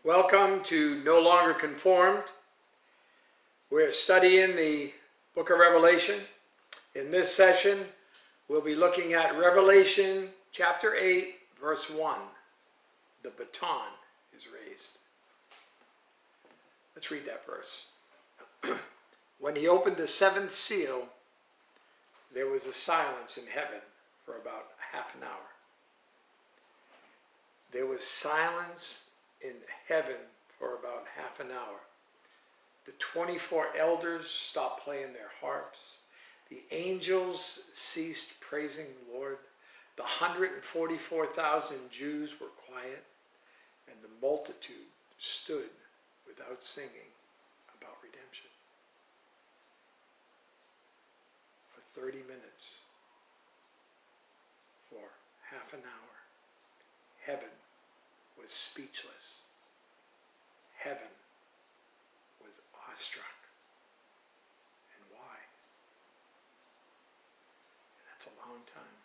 Welcome to No Longer Conformed. We're studying the book of Revelation. In this session, we'll be looking at Revelation chapter 8, verse 1. The baton is raised. Let's read that verse. When he opened the seventh seal, there was a silence in heaven for about half an hour. There was silence in heaven for about half an hour. The 24 elders stopped playing their harps. The angels ceased praising the Lord. The 144,000 Jews were quiet, and the multitude stood without singing about redemption. For 30 minutes, for half an hour, heaven was speechless. Heaven was awestruck. And why? And that's a long time.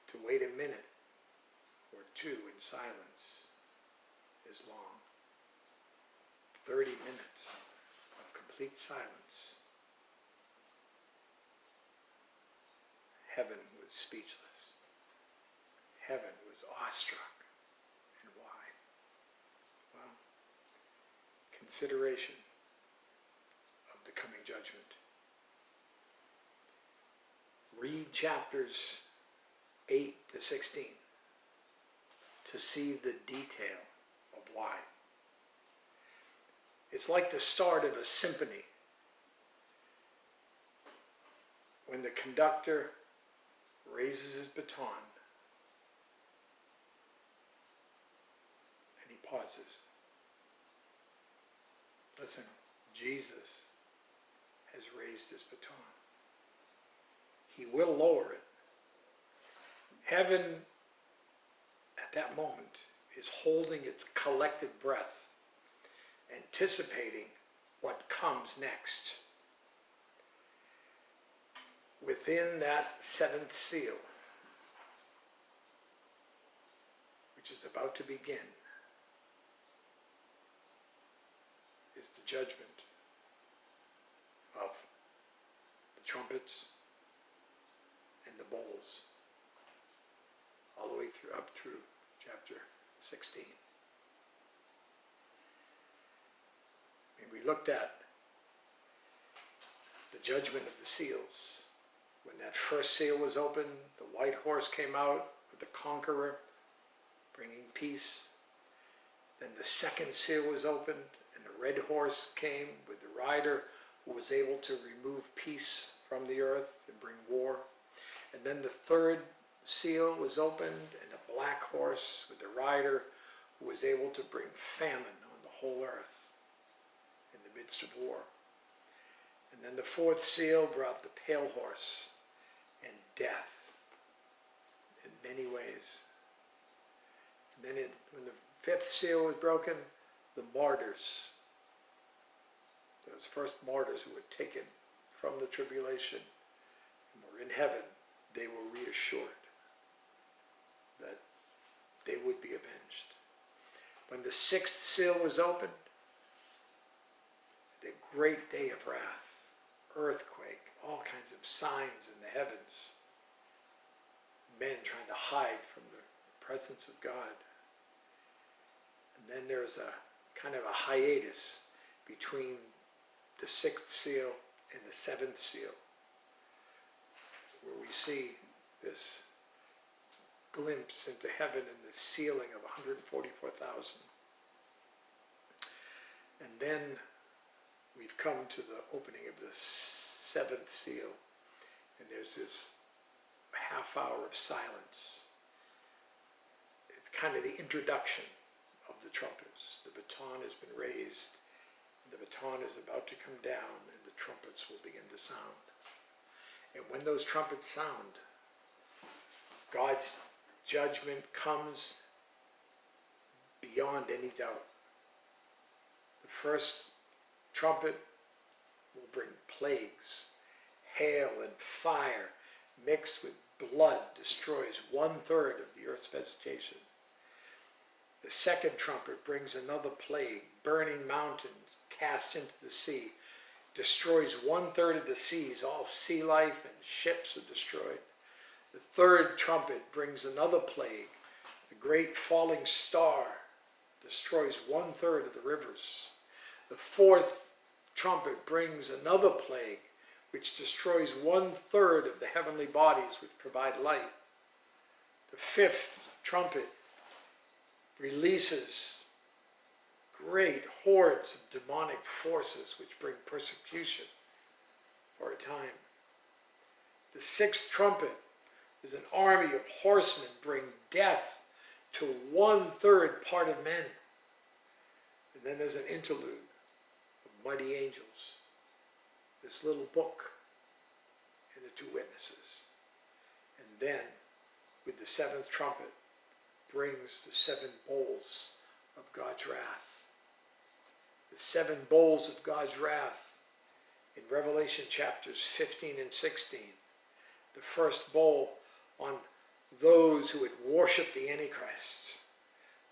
To wait a minute or two in silence is long. 30 minutes of complete silence. Heaven was speechless. Heaven was awestruck. And why? Well, consideration of the coming judgment. Read chapters 8 to 16 to see the detail of why. It's like the start of a symphony when the conductor raises his baton and he pauses. Listen, Jesus has raised his baton. He will lower it. Heaven at that moment is holding its collective breath, anticipating what comes next. Within that seventh seal, which is about to begin, is the judgment of the trumpets and the bowls, all the way up through chapter 16. And we looked at the judgment of the seals. When that first seal was opened, the white horse came out with the conqueror, bringing peace. Then the second seal was opened, and the red horse came with the rider who was able to remove peace from the earth and bring war. And then the third seal was opened, and a black horse with the rider who was able to bring famine on the whole earth in the midst of war. And then the fourth seal brought the pale horse and death in many ways. And then when the fifth seal was broken, the martyrs, those first martyrs who were taken from the tribulation and were in heaven, they were reassured that they would be avenged. When the sixth seal was opened, the great day of wrath, earthquake, all kinds of signs in the heavens, men trying to hide from the presence of God. And then there's a kind of a hiatus between the sixth seal and the seventh seal, where we see this glimpse into heaven and the sealing of 144,000. And then we've come to the opening of the seventh seal, and there's this half hour of silence. It's kind of the introduction of the trumpets. The baton has been raised, and the baton is about to come down, and the trumpets will begin to sound. And when those trumpets sound, God's judgment comes beyond any doubt. The first trumpet will bring plagues. Hail and fire mixed with blood destroys 1/3 of the earth's vegetation. The second trumpet brings another plague, burning mountains cast into the sea, destroys 1/3 of the seas, all sea life and ships are destroyed. The third trumpet brings another plague, the great falling star destroys 1/3 of the rivers. The fourth trumpet brings another plague, which destroys 1/3 of the heavenly bodies which provide light. The fifth trumpet releases great hordes of demonic forces which bring persecution for a time. The sixth trumpet is an army of horsemen bring death to 1/3 part of men. And then there's an interlude of mighty angels, this little book, and the two witnesses. And then, with the seventh trumpet, brings the 7 bowls of God's wrath. The 7 bowls of God's wrath in Revelation chapters 15 and 16. The first bowl on those who had worshipped the Antichrist.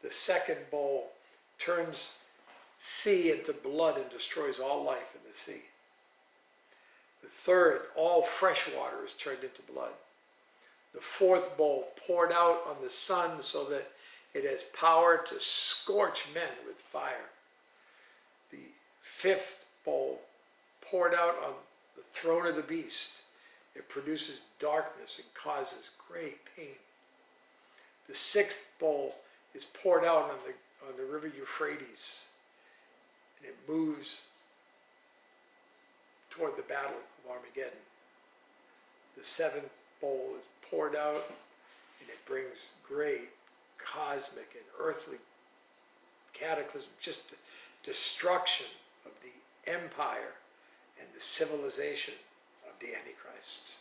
The second bowl turns sea into blood and destroys all life in the sea. The third, all fresh water is turned into blood. The fourth bowl poured out on the sun so that it has power to scorch men with fire. The fifth bowl poured out on the throne of the beast. It produces darkness and causes great pain. The sixth bowl is poured out on the river Euphrates, and it moves toward the battle of Armageddon. The seventh bowl is poured out, and it brings great cosmic and earthly cataclysm, just destruction of the empire and the civilization of the Antichrist.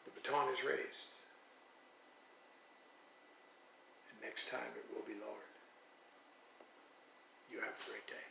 The baton is raised, and next time it will be lowered. You have a great day.